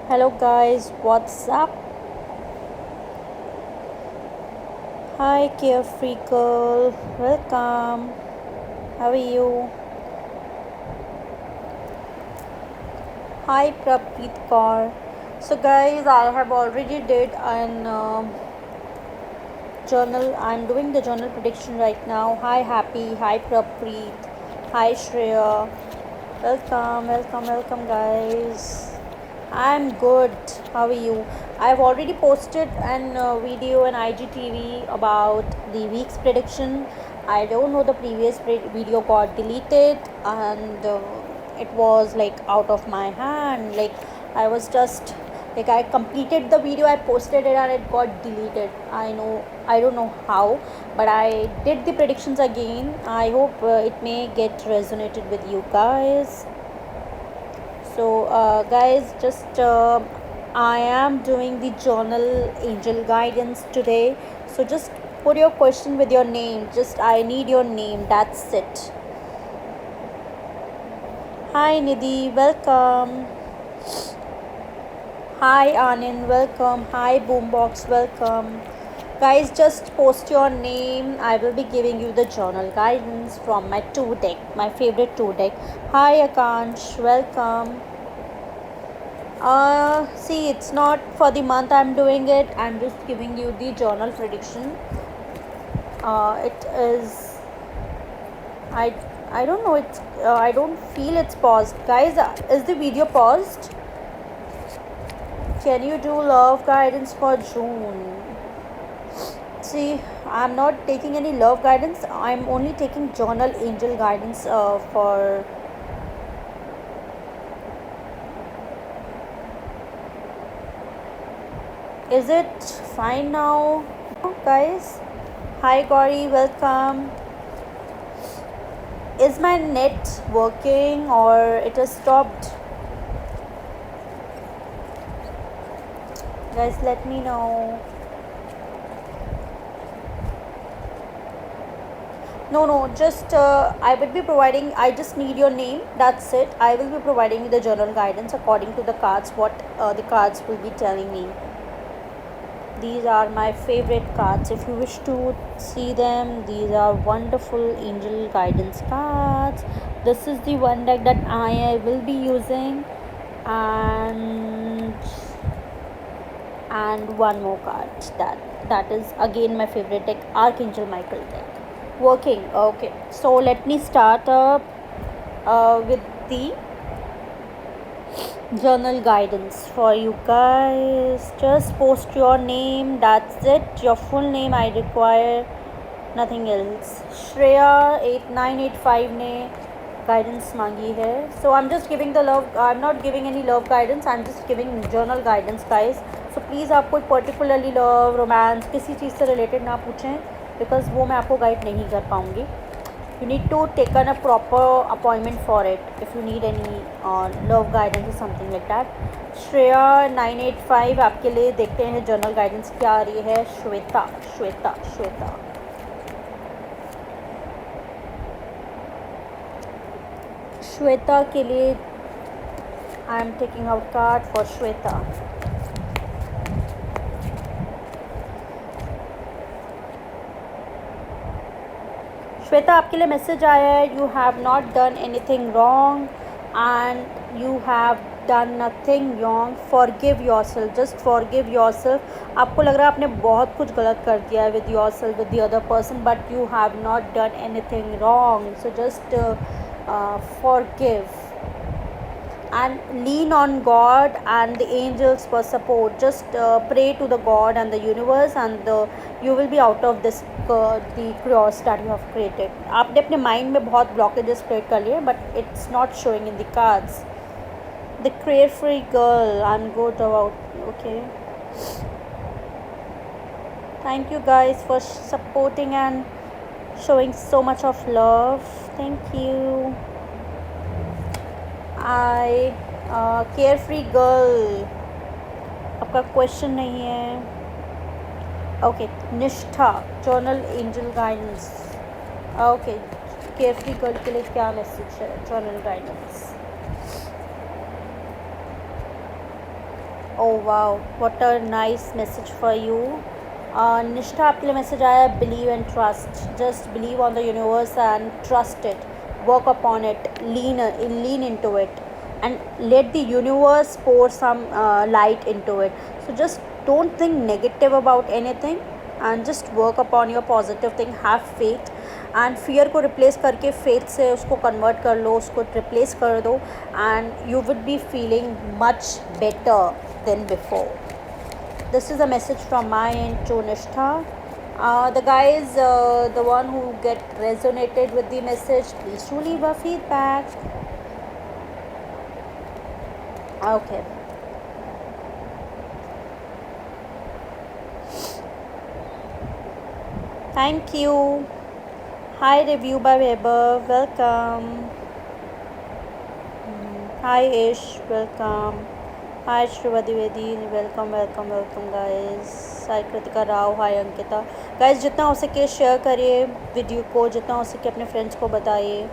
Hello guys, what's up? Hi carefree girl, welcome. How are you? Hi Prabpreet Kaur. So guys, I have already did an journal. I'm doing the journal prediction right now. Hi Happy, hi Prabpreet, hi Shreya. Welcome guys. I'm good. How are you? I've already posted an video on IGTV about the week's prediction. I don't know, the previous video got deleted and it was like out of my hand. Like I was just like I completed the video, I posted it and it got deleted. I don't know how, but I did the predictions again. I hope it may get resonated with you guys. So guys, just I am doing the journal angel guidance today. So just put your question with your name. Just I need your name, that's it. Hi Nidhi, welcome. Hi Anand, welcome. Hi Boombox, welcome. Guys, just post your name. I will be giving you the journal guidance from my two deck, my favorite two deck. Hi Akansh, welcome. See, it's not for the month I'm doing it. I'm just giving you the journal prediction. It is. I I don't know. It's. I don't feel it's paused, guys. Is the video paused? Can you do love guidance for June? See, I'm not taking any love guidance. I'm only taking journal angel guidance for. Is it fine now, guys? Hi Gauri, welcome. Is my net working or it has stopped? Guys, let me know. No, just I will be providing. I just need your name. That's it. I will be providing you the journal guidance according to the cards. What the cards will be telling me. These are my favorite cards. If you wish to see them, these are wonderful angel guidance cards. This is the one deck that I will be using, and one more card that is again my favorite deck, Archangel Michael deck. Working. Okay, so let me start up with the journal guidance for you guys. Just post your name, that's it. Your full name I require, nothing else. Shreya 8985 ने guidance मांगी है. So I'm just giving the love. I'm not giving any love guidance. I'm just giving journal guidance, guys. So please आप कोई particularly love, romance, किसी चीज़ से related ना पूछें, because वो मैं आपको guide नहीं कर पाऊँगी. You need to take a proper appointment for it if you need any love guidance or something like that. Shreya 985 आपके लिए देखते हैं जर्नल गाइडेंस क्या आ रही है. श्वेता श्वेता श्वेता श्वेता के लिए I am taking out card for Shweta. Shweta आपके लिए मैसेज आया है. You have not done anything wrong and you have done nothing wrong. Forgive yourself, just forgive yourself. आपको लग रहा है आपने बहुत कुछ गलत कर दिया है with yourself, with the other person, but you have not done anything wrong. So just forgive and lean on God and the angels for support. Just pray to the God and the universe, and you will be out of this the chaos that you have created. आपने अपने mind में बहुत blockages create कर लिए, but it's not showing in the cards. The carefree girl, I'm good about. Okay, thank you guys for supporting and showing so much of love. Thank you. I carefree girl, आपका question नहीं है. Okay, निष्ठा journal angel guidance. Okay, carefree girl के लिए क्या message है journal guidance. Oh wow, what a nice message for you. निष्ठा आपके लिए मैसेज आया है, believe and trust. Just believe on the universe and trust it. Work upon it, lean into it, and let the universe pour some light into it. So just don't think negative about anything and just work upon your positive thing. Have faith and fear को replace करके faith से उसको convert कर लो, उसको replace कर दो, and you would be feeling much better than before. This is a message from my end to Nishtha. The guys, the one who get resonated with the message, please do leave a feedback. Okay. Thank you. Hi, review by Weber. Welcome. Hi, Ish. Welcome. Hi, Shriva Dwivedi. Welcome, guys. Hi, Kritika Rao. Hi, Ankita. Guys, जितना हो सके share करिए video को, जितना हो सके अपने friends को बताइए.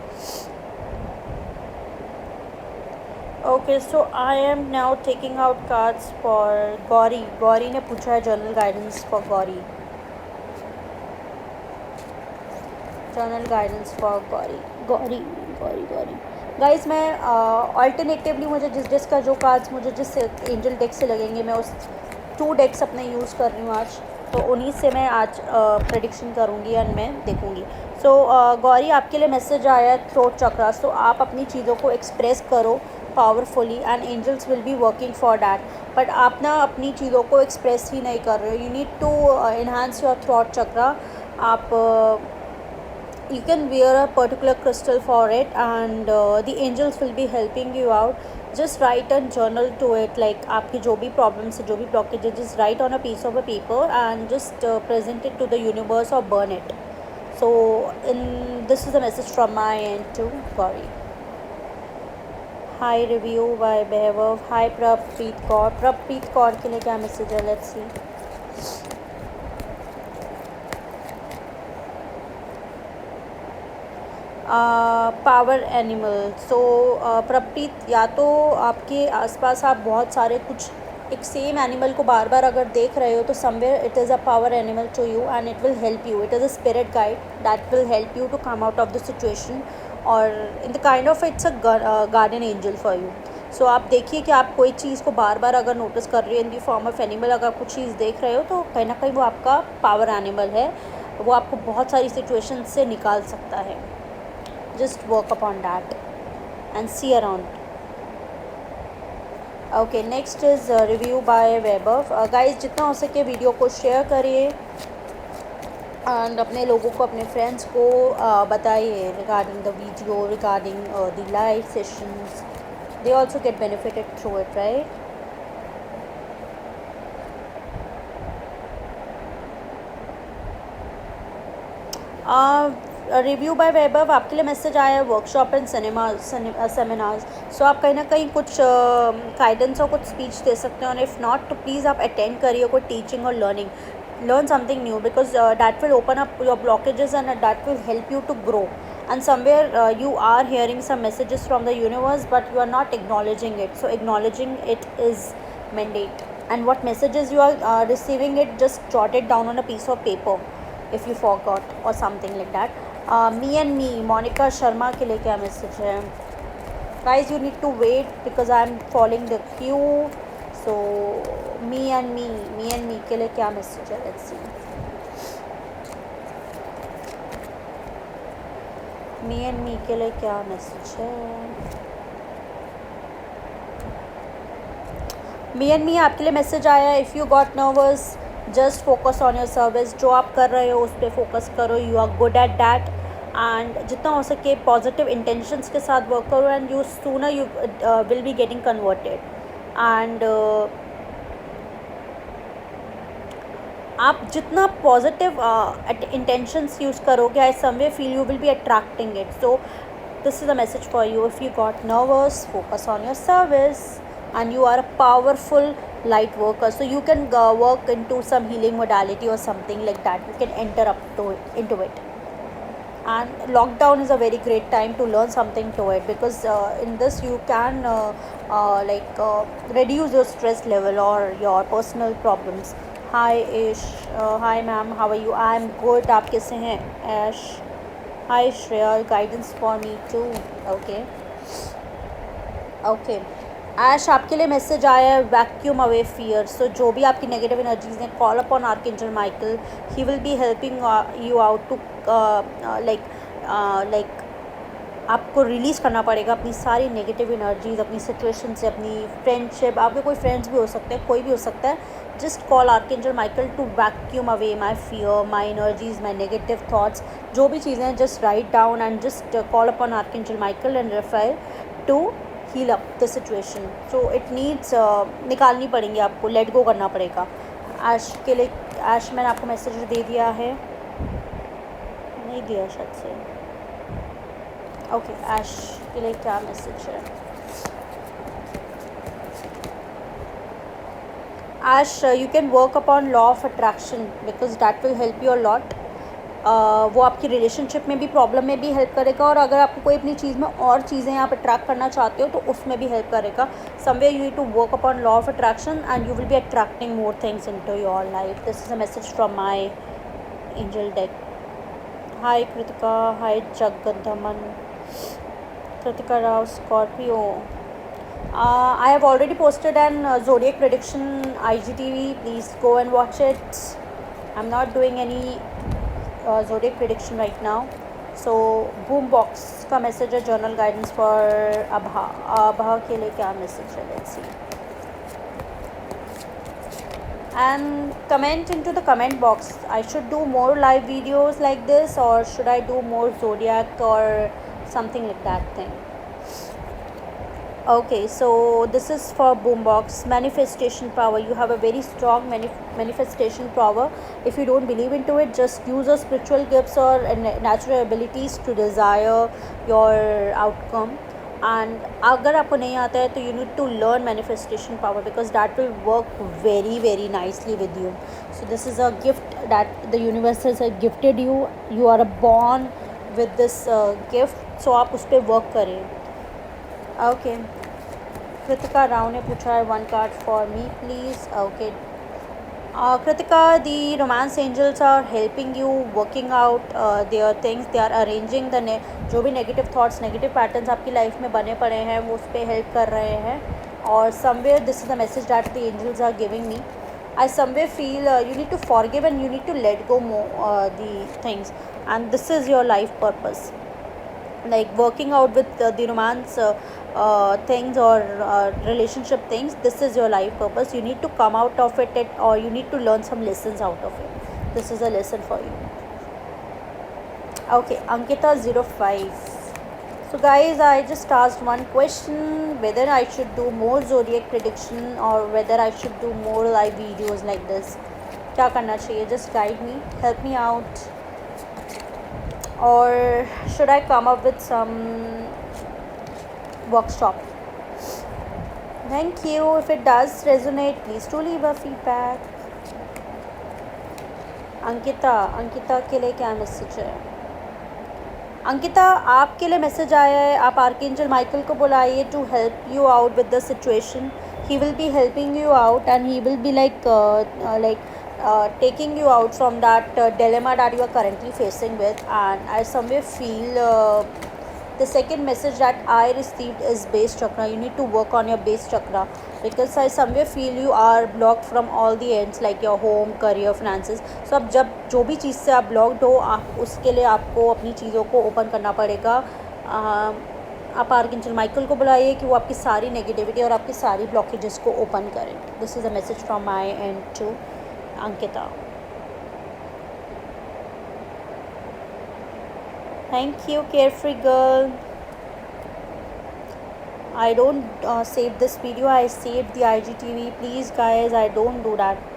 Okay, so I am now taking out cards for Gauri. Gauri ने पूछा है journal guidance for Gauri. Journal guidance for Gauri. Guys मैं अल्टरनेटिवली मुझे जिस का जो कार्ड्स मुझे जिस एंजल डेक से लगेंगे, मैं उस 2 डेक्स अपने यूज़ कर रही हूँ आज, तो उन्हीं से मैं आज प्रेडिक्शन करूँगी एंड मैं देखूँगी. सो गौरी, आपके लिए मैसेज आया है थ्रोट चक्रा. सो आप अपनी चीज़ों को एक्सप्रेस करो powerfully and angels will be working for that. But आप ना अपनी चीज़ों को एक्सप्रेस ही नहीं कर रहे हो. You need to enhance your throat chakra. आप you can wear a particular crystal for it, and the angels will be helping you out. Just write and journal to it, like आपकी जो भी problems है, जो भी blockages, just write on a piece of a paper and just present it to the universe or burn it. So this is a message from my end to Gauri. Hi, review by Behavav. Hi, Prabpreet Kaur के लिए क्या message है, let's see. Power animal. So Prapreet, या तो आपके आसपास आप बहुत सारे कुछ एक सेम एनिमल को बार बार अगर देख रहे हो, तो somewhere it is a power animal to you and it will help you. It is a spirit guide that will help you to come out of the situation, और in the kind of it's a guardian angel for you. So आप देखिए कि आप कोई चीज़ को बार बार अगर notice कर रहे हो इन दी फॉर्म ऑफ एनिमल, अगर आप कुछ चीज़ देख रहे हो, तो कहीं ना कहीं वो आपका पावर एनिमल है. वो आपको बहुत सारी सिचुएशन से निकाल सकता है. Just work upon that and see around. Okay, next is review by Weber. Guys, जितना हो सके वीडियो को शेयर करिए एंड अपने लोगों को, अपने फ्रेंड्स को बताइए regarding the video, regarding the live sessions. They also get benefited through it, right? Review bye weber, आपके लिए मैसेज आया है वर्कशॉप एंड सेमिनार्स. सो आप कहीं ना कहीं कुछ गाइडेंस और कुछ स्पीच दे सकते हो, और इफ़ नॉट तो प्लीज़ आप अटेंड करिए कोई टीचिंग और learn something new, because that will open up your blockages and that will help you to grow. And somewhere you are hearing some messages from the universe, but you are not acknowledging it. So acknowledging it is mandate. And what messages you are receiving, it just jot it down on a piece of paper if you forgot or something like that. Me and me, Monika Sharma के लिए क्या message है? Guys, you need to wait because I am following the queue. So me and me के लिए क्या message है? Let's see. Me and me के लिए क्या मैसेज है? Me and me आपके लिए मैसेज आया है. If you got nervous, just focus on your service. जो आप कर रहे हो उस पर फोकस करो. You are good at that, and जितना हो सके पॉजिटिव इंटेंशंस के साथ वर्क करो, and you sooner you will be getting converted. And आप जितना पॉजिटिव इंटेंशंस यूज़ करोगे, I someway feel you will be attracting it. So this is a message for you. If you got nervous, focus on your service, and you are a powerful light worker, so you can work into some healing modality or something like that. You can enter up to into it. and lockdown is a very great time to learn something to it, because in this you can reduce your stress level or your personal problems. Hi Ish, hi ma'am, how are you? I'm good. आप कैसे हैं? Ash, hi Shreya, guidance for me too. Okay. Okay Ash, आपके लिए message आया है, vacuum away fear. सो जो भी आपकी नेगेटिव एनर्जीज हैं, call upon archangel Michael. He will be helping you out to like like आपको रिलीज़ करना पड़ेगा अपनी सारी नेगेटिव एनर्जीज अपनी सिचुएशन से, अपनी फ्रेंडशिप. आपके कोई फ्रेंड्स भी हो सकते हैं, कोई भी हो सकता है. Just call archangel Michael to vacuum away my fear, my energies, my negative thoughts. जो भी चीज़ें हैं, just write down and just call upon archangel Michael and Raphael to heal up the situation. So it needs निकालनी पड़ेंगी आपको, let go करना पड़ेगा. ऐश के लिए, ऐश मैंने आपको मैसेज दे दिया है, नहीं दिया शायद से. ओके ऐश के लिए क्या मैसेज है? Ash, you can work upon law of attraction because that will help you a lot. वो आपकी रिलेशनशिप में भी, प्रॉब्लम में भी हेल्प करेगा, और अगर आपको कोई अपनी चीज़ में और चीज़ें आप अट्रैक्ट करना चाहते हो तो उसमें भी हेल्प करेगा. Somewhere you need to work upon law of attraction and you will be attracting more things into your life. This is a message from my angel deck. Hi Kritika, hi Jagdaman, Kritika Rao, Scorpio. I have already posted an zodiac prediction IGTV. Please go and watch it. I'm not doing any zodiac prediction right now. So boombox का message है, journal guidance for अभा. अभा के लिए क्या message है? Let's see. And comment into the comment box. I should do more live videos like this, or should I do more zodiac or something like that thing? Okay, so this is for boombox. Manifestation power. You have a very strong manifestation power. If you don't believe into it, just use your spiritual gifts or natural abilities to desire your outcome. And अगर आपको नहीं आता है तो you need to learn manifestation power, because that will work very very nicely with you. So this is a gift that the universe has gifted you. You are born with this gift. So आप उस पर work करें. Okay, Kritika Rao ने पूछा है, one card for me please. Okay Kritika, the romance angels are helping you working out their things. They are arranging the जो भी negative thoughts, negative patterns आपकी लाइफ में बने पड़े हैं, वो उस पर हेल्प कर रहे हैं. और somewhere this is the message that the angels are giving me. I somewhere feel you need to forgive and you need to let go more the things, and this is your life purpose, like working out with the romance things or relationship things. This is your life purpose. You need to come out of it, or you need to learn some lessons out of it. This is a lesson for you. Okay, Ankita 05. So guys, I just asked one question, whether I should do more zodiac prediction or whether I should do more live videos like this. क्या करना चाहिए? Just guide me, help me out. Or should I come up with some workshop? Thank you. If it does resonate, please do leave a feedback. Ankita के लिए क्या message है? अंकिता, आपके लिए message आया है, आप आर्कएंजल माइकल को बुलाइए to help you out with the situation. He will be helping you out and he will be taking you out from that dilemma that you are currently facing with. And I somewhere feel the second message that I received is base chakra. You need to work on your base chakra, because I somewhere feel you are blocked from all the ends, like your home, career, finances. So अब जब जो भी चीज़ से आप blocked हो, आप उसके लिए आपको अपनी चीज़ों को ओपन करना पड़ेगा. आप आर्कएंजल माइकल को बुलाइए कि वो आपकी सारी नेगेटिविटी और आपकी सारी ब्लॉकेजेस को ओपन करें. This is a message from my end to Ankita. Thank you, carefree girl. I don't save this video. I saved the IGTV. Please guys, I don't do that.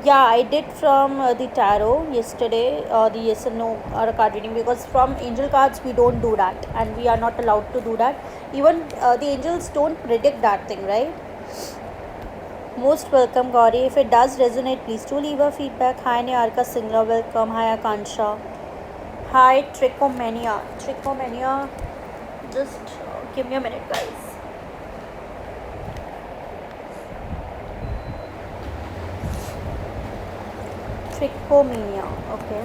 Yeah, I did from the tarot yesterday, the yes and no card reading, because from angel cards we don't do that and we are not allowed to do that. Even the angels don't predict that thing, right? Most welcome, Gauri. If it does resonate, please do leave a feedback. Hi, Niharika Singla. Welcome. Hi, Akansha. Hi, Trichomania. Trichomania. Just give me a minute, guys. Trichomania. Okay.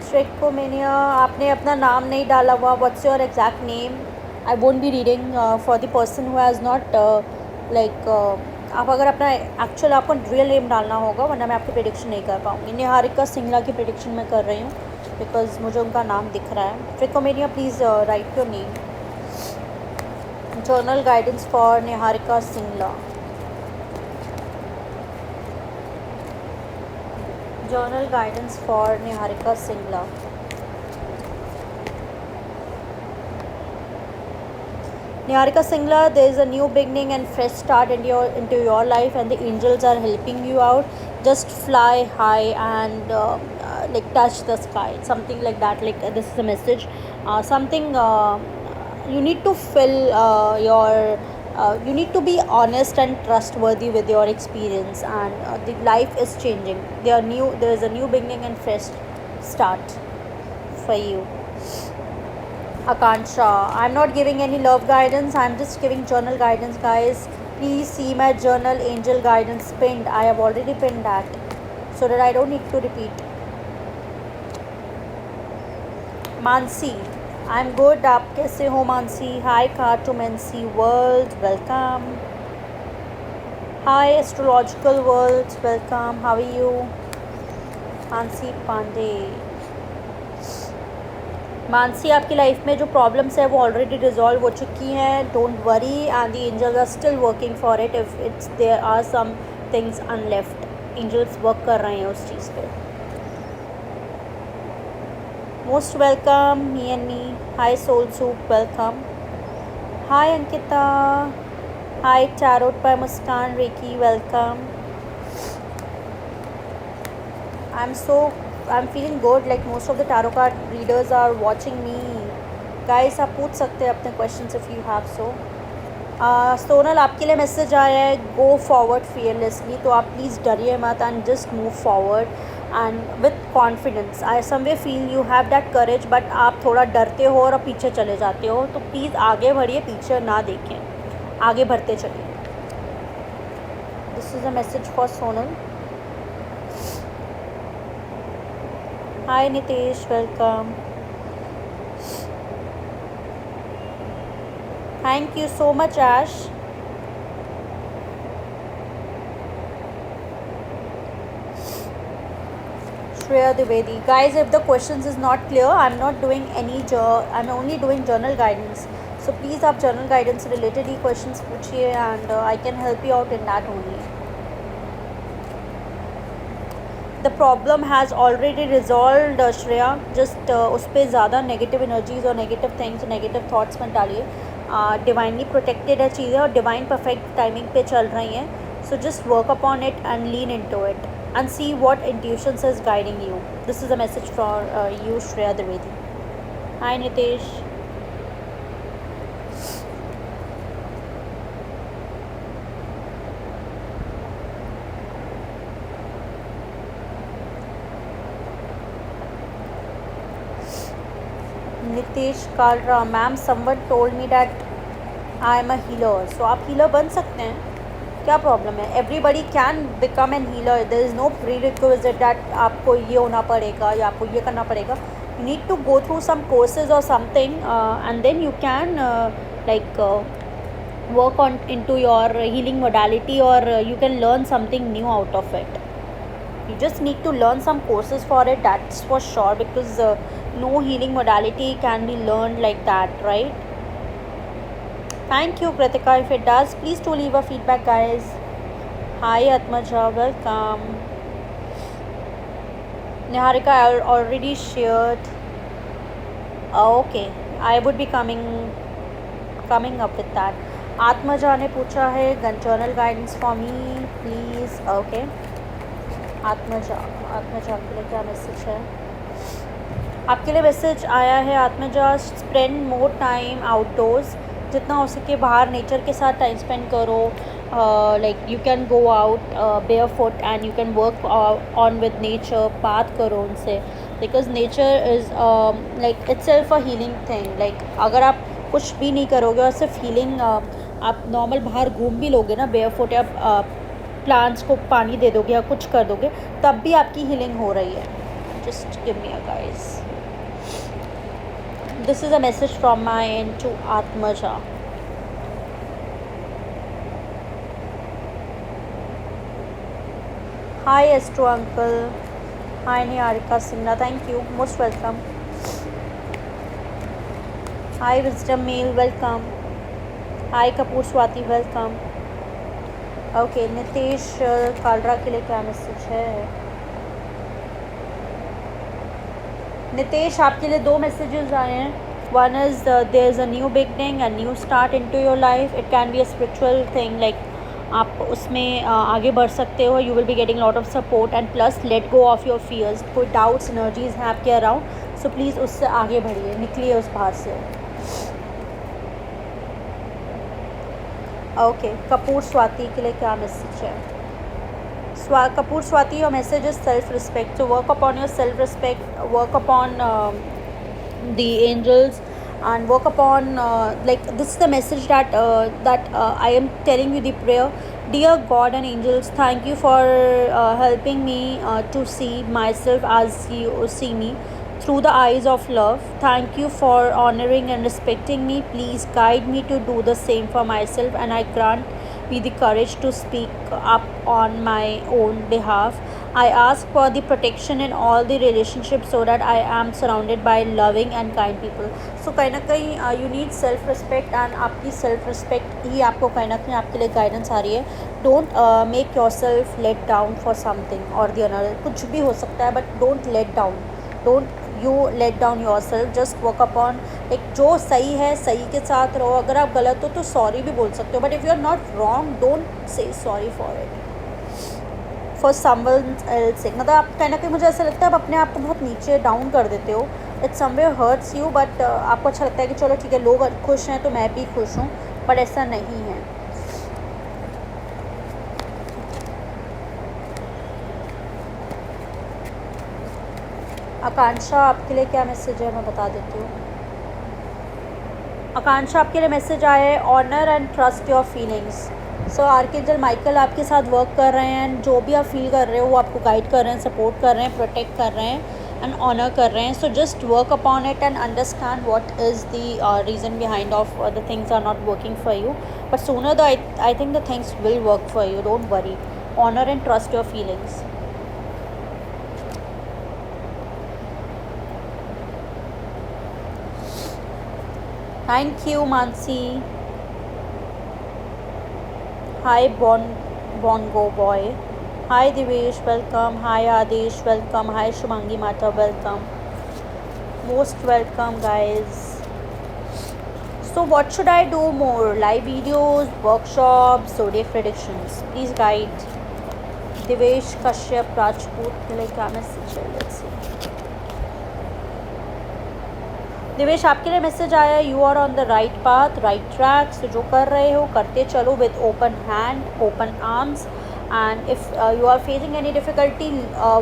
Trichomania. आपने अपना नाम नहीं डाला हुआ. What's your exact name? I won't be reading for the person who has not like. आप अगर अपना actual आपको रियल नेम डालना होगा, वरना मैं आपकी प्रेडिक्शन नहीं कर पाऊँगी. निहारिका सिंगला की प्रेडिक्शन मैं कर रही हूँ बिकॉज मुझे उनका नाम दिख रहा है. ट्रिकोमेनिया, please write your name. Journal guidance for Niharika Singla. Journal guidance for Niharika Singla. Niharika Singla, there is a new beginning and fresh start into your life, and the angels are helping you out. Just fly high and like touch the sky, something like that. Like this is a message. Something you need to fill your. You need to be honest and trustworthy with your experience, and the life is changing. There is a new beginning and fresh start for you. Akansha, I'm not giving any love guidance. I'm just giving journal guidance, guys. Please see my journal angel guidance pinned. I have already pinned that, so that I don't need to repeat. Mansi, I'm good. आप कैसे हो Mansi? Hi Cartomancy World, welcome. Hi Astrological World, welcome. How are you? Mansi Pandey. Mansi, आपकी life में जो problems है वो already resolve हो चुकी हैं. Don't worry, and the angels are still working for it. If it's there are some things unleft, angels work कर रहे हैं उस चीज़ पे. Most welcome, me and me. Hi Soul Soup, welcome. Hi Ankita. Hi Tarot by Muskan Reiki, welcome. I'm feeling good. Like most of the tarot card readers are watching me. Guys, आप पूछ सकते हैं अपने questions if you have so. Sonal, आपके लिए message आया है, go forward fearlessly. तो आप प्लीज़ डरिए मत and just move forward and with confidence. I someway feel you have that courage, but आप थोड़ा डरते हो और पीछे चले जाते हो. तो प्लीज़ आगे बढ़िए, पीछे ना देखें, आगे बढ़ते चलिए. This is a message for Sonal. Hi Nitesh, welcome. Thank you so much, Ash. Shreya Dwivedi. Guys, if the questions is not clear, I'm not doing I'm only doing journal guidance. So please आप journal guidance related ही questions पूछिए and I can help you out in that only. The problem has already resolved, Shreya. Just उस पर ज़्यादा negative energies और negative things, negative thoughts मत डालिए. Divinely protected है चीज़ें और डिवाइन परफेक्ट टाइमिंग पे चल रही हैं. So just work upon it and lean into it and see what intuitions is guiding you. This is a message for you, Shreya Dwivedi. Hi Nitesh. Nitesh Kalra, ma'am someone told me that I am a healer. So आप healer बन सकते हैं, क्या problem है? Everybody can become an healer. There is no prerequisite that आपको ये होना पड़ेगा या आपको ये करना पड़ेगा. You need to go through some courses और something and then you can like work on into your healing modality, or you can learn something new out of it. You just need to learn some courses for it, that's for sure, because no healing modality can be learned like that, right? Thank you Kritika. If it does, please do leave a feedback, guys. Hi Atmaja, welcome. Niharika, I already shared. Okay, I would be coming up with that. Atmaja ने पूछा है journal guidance for me please. Okay Atmaja, Atmaja के लिए क्या message है? आपके लिए message आया है आत्मजा, स्पेंड मोर टाइम आउटडोर्स, जितना हो सके बाहर नेचर के साथ टाइम स्पेंड करो। Like you can go out bear foot and you can work on with nature, बात करो उनसे, because nature is like it's self a healing thing. Like अगर आप कुछ भी नहीं करोगे और सिर्फ हीलिंग आप नॉर्मल बाहर घूम भी लोगे ना बेयर फुट, या प्लांट्स को पानी दे दोगे या कुछ कर दोगे, तब भी आपकी हीलिंग हो रही है। Just give me a guys, this is a message from my end to Atmaja. Hi astro uncle, hi Niharika Sinha, thank you, most welcome. Hi wisdom male, welcome. Hi Kapoor Swati, welcome. Okay Nitesh Kalra के लिए क्या मैसेज है? नितेश आपके लिए 2 मैसेजेस आए हैं। One is there is a new beginning and new start into your life. It can be a spiritual thing, like आप उसमें आगे बढ़ सकते हो। You will be getting lot of support and plus let go of your fears. कोई doubts energies हैं आपके around, so please उससे आगे बढ़िए, निकलिए उस बाहर से। ओके कपूर स्वाति के लिए क्या मैसेज है? Kapoor Swati, your message is self-respect. So work upon your self-respect, work upon the angels, and work upon like this is the message that I am telling you the prayer. Dear God and angels, thank you for helping me to see myself as you see me through the eyes of love. Thank you for honoring and respecting me. Please guide me to do the same for myself, and I grant me the courage to speak up on my own behalf. I ask for the protection in all the relationships so that I am surrounded by loving and kind people. So कहीं ना कहीं you need self respect, and आपकी self respect ही आपको कहीं ना कहीं आपके लिए guidance आ रही है. Don't make yourself let down for something or the another. कुछ भी हो सकता है, but don't let down. Don't you let down yourself. Just work upon एक जो सही है सही के साथ रहो. अगर आप गलत हो तो सॉरी भी बोल सकते हो, but if you are not wrong don't say sorry for it for someone else. मतलब आप कहीं ना कहीं मुझे ऐसा लगता है आप अपने आप को बहुत नीचे डाउन कर देते हो. It's somewhere hurts you, but आपको अच्छा लगता है कि चलो ठीक है लोग खुश हैं तो मैं भी खुश हूँ, बट ऐसा नहीं है. आकांक्षा आपके लिए क्या मैसेज है मैं बता देती हूँ. आकांक्षा आपके लिए मैसेज आया है honour and trust your feelings. So archangel Michael आपके साथ वर्क कर रहे हैं, जो भी आप फील कर रहे हो वो आपको गाइड कर रहे हैं, सपोर्ट कर रहे हैं, प्रोटेक्ट कर रहे हैं एंड ऑनर कर रहे हैं. So just work upon it and understand what is the reason behind of the things are not working for you, but sooner I think the things will work for you. Don't worry. Honour and trust your feelings. Thank you, Mansi. Hi, Bongo Boy. Hi, Divesh, welcome. Hi, Adesh, welcome. Hi, Shumangi Mata, welcome. Most welcome, guys. So, what should I do more? Live videos, workshops, zodiac predictions. Please guide. Divesh Kashyap Rajput, like क्या message है? Let's see. Divesh आपके लिए message आया you are on the right path, right track. So जो कर रहे हो करते चलो with open hand, open arms. And if you are facing any difficulty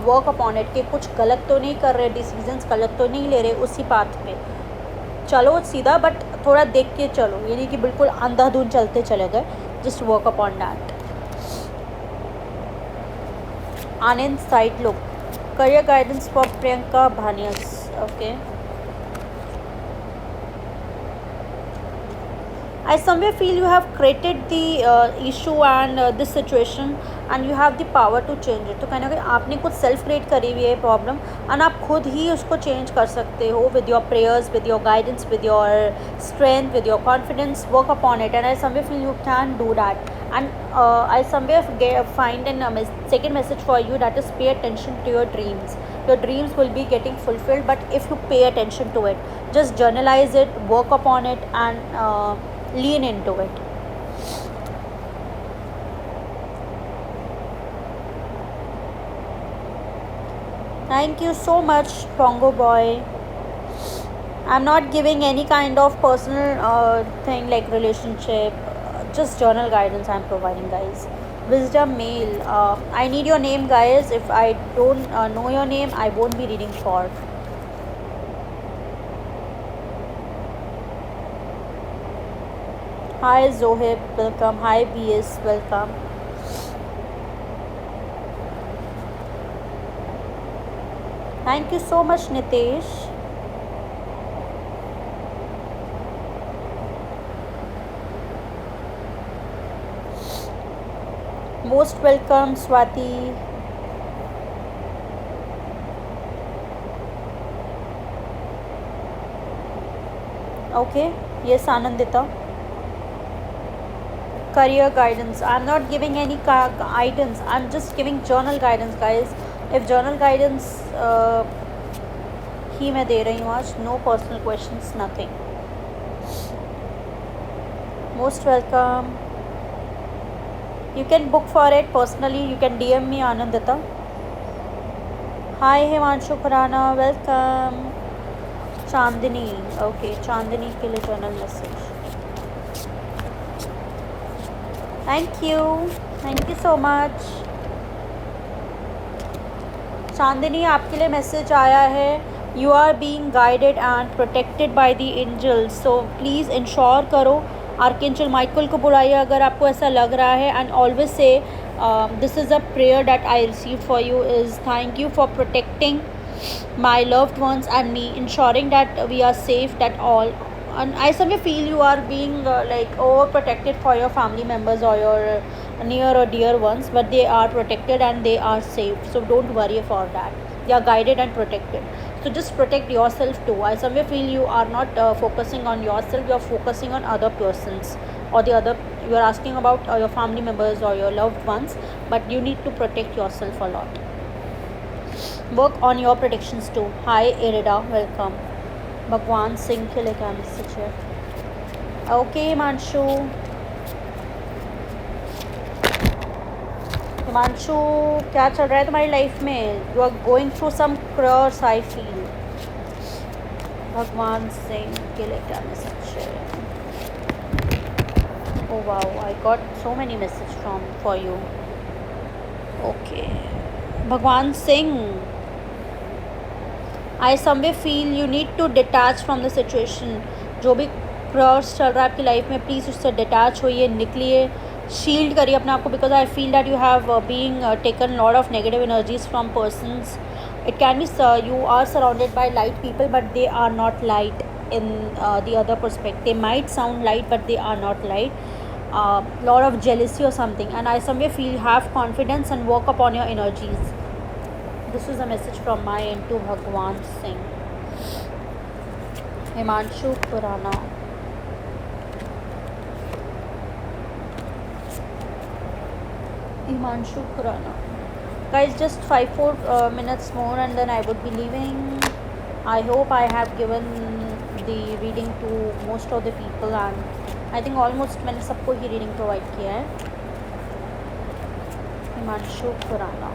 work upon it कि कुछ गलत तो नहीं कर रहे, डिसीजंस गलत तो नहीं ले रहे, उसी पाथ पे चलो सीधा, बट थोड़ा देख के चलो, ये नहीं कि बिल्कुल अंधाधुंध चलते चले गए. Just work upon that. Anand side look. Career guidance for Priyanka भानियस. Okay. I somewhere feel you have created the issue and this situation and you have the power to change it. तो कहना कि आपने कुछ सेल्फ क्रिएट करी हुई है problem and आप खुद ही उसको चेंज कर सकते हो with your prayers, with your guidance, with your strength, with your confidence. Work upon it and I somewhere feel you can do that. And I somewhere find a second message for you, that is pay attention to your dreams. Your dreams will be getting fulfilled, but if you pay attention to it, just journalize it, work upon it and lean into it. Thank you so much, Pongo boy. I'm not giving any kind of personal thing like relationship, just journal guidance I'm providing, guys. Wisdom mail. I need your name, guys. If I don't know your name, I won't be reading for. Hi Zohib, welcome. Hi BS, welcome. Thank you so much, Nitesh. Most welcome, Swati. Okay, yes, Anandita. Career guidance. I'm not giving any guidance. I'm just giving journal guidance, guys. If journal guidance ही मैं दे रही हूँ आज, no personal questions, nothing. Most welcome. You can book for it personally. You can DM me, Anandita. Hi Himanshu Khurana, welcome. Chandini, okay, Chandini के लिए journal message. Thank you so much. चांदनी, आपके लिए message आया है. You are being guided and protected by the angels, so please ensure करो. Archangel Michael को बुलाइए अगर आपको ऐसा लग रहा है. And always say this is a prayer that I receive for you is thank you for protecting my loved ones and me, ensuring that we are safe that all. And I somewhere feel you are being like overprotected for your family members or your near or dear ones, but they are protected and they are safe, so don't worry for that. They are guided and protected, so just protect yourself too. I somewhere feel you are not focusing on yourself, you are focusing on other persons or the other. You are asking about your family members or your loved ones, but you need to protect yourself a lot. Work on your protections too. Hi Irida, welcome. भगवान सिंह के लिए क्या message है? Okay Himanshu. Himanshu, क्या चल रहा है तुम्हारी लाइफ में? You are going through some cross, I feel. Bhagwan Singh के लिए क्या मैसेज है? Oh wow, I got so many message from for you. Okay Bhagwan Singh, I someway feel you need to detach from the situation. जो भी cross चल रहा है आपकी लाइफ में, प्लीज़ उससे डिटैच होइए, निकलिए, शील्ड करिए अपने आप को. Because I feel that you have being taken lot of negative energies from persons. It can B you are surrounded by light people, but they are not light in the other perspective. They might sound light, but they are not light. Lot of jealousy or something, and I somewhere feel have confidence and work upon your energies. This is a message from my end to Bhagwan Singh. Himanshu Khurana. Himanshu Khurana. Guys, just 5-4 minutes more and then I would be leaving. I hope I have given the reading to most of the people, and I think almost मैंने सबको ही reading provide किया है. Himanshu Khurana.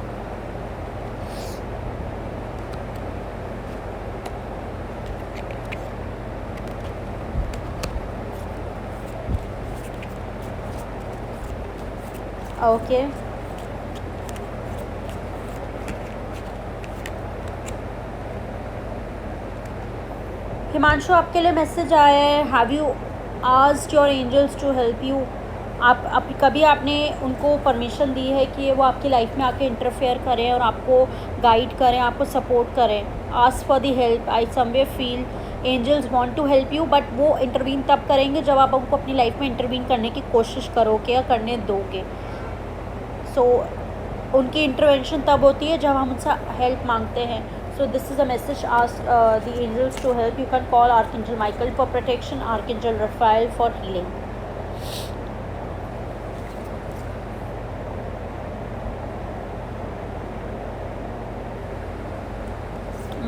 Okay Himanshu, आपके लिए message आया है. Have you asked your angels to help you? आप कभी आपने उनको परमिशन दी है कि वो आपकी लाइफ में आके इंटरफेयर करें और आपको गाइड करें, आपको सपोर्ट करें? Ask for the help. I someway feel angels want to help you, but वो इंटरवीन तब करेंगे जब आप उनको अपनी लाइफ में इंटरवीन करने की कोशिश करोगे या करने दोगे. सो उनकी इंटरवेंशन तब होती है जब हम उनसे हेल्प मांगते हैं. So this is a message. Ask the angels to help. You can call archangel Michael for protection, archangel Raphael for healing.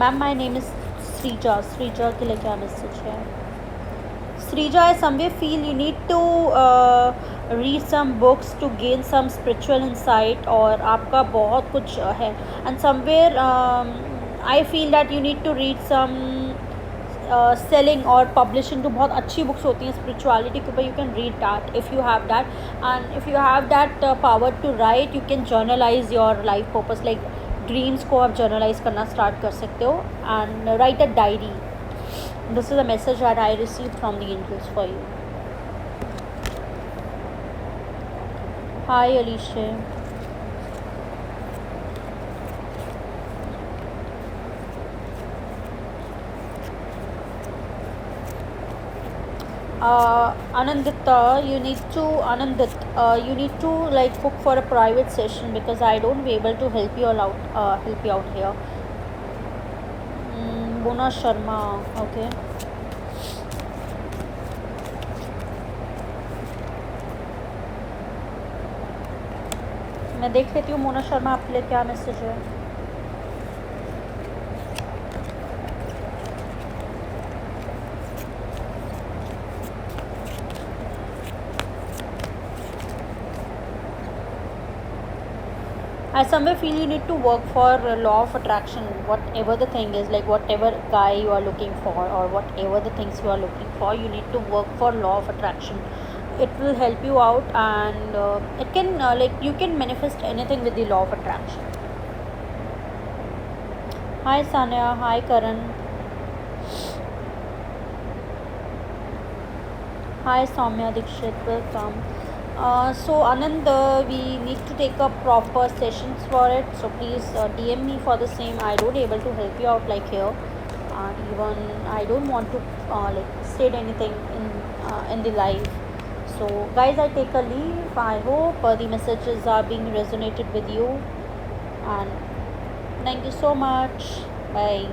Ma'am, my name is Sreeja. Sreeja के लिए क्या मैसेज है? Srija, I somewhere feel you need to read some books to gain some spiritual insight, और आपका बहुत कुछ है. And somewhere I feel that you need to read some selling or publishing to बहुत अच्छी बुक्स होती हैं स्पिरिचुअलिटी के ऊपर. You can read that if you have that, and if you have that power to write, you can journalize your life purpose. Like dreams को आप journalize करना start कर सकते हो and write a diary. This is a message that I receive from the angels for you. Hi Alisha. Anandita, you need to like book for a private session because I don't be able to help you out here. Mona Sharma, okay. मैं देख लेती हूँ मोना शर्मा आपके लिए क्या message है. I somewhere feel you need to work for law of attraction, whatever the thing is, like whatever guy you are looking for or whatever the things you are looking for, you need to work for law of attraction. It will help you out, and it can like you can manifest anything with the law of attraction. Hi Sanya, hi Karan, hi Soumya Dikshit, welcome. So Anand, we need to take up proper sessions for it. So please DM me for the same. I don't able to help you out like here. Even I don't want to like state anything in the live. So guys, I take a leave. I hope the messages are being resonated with you. And thank you so much. Bye.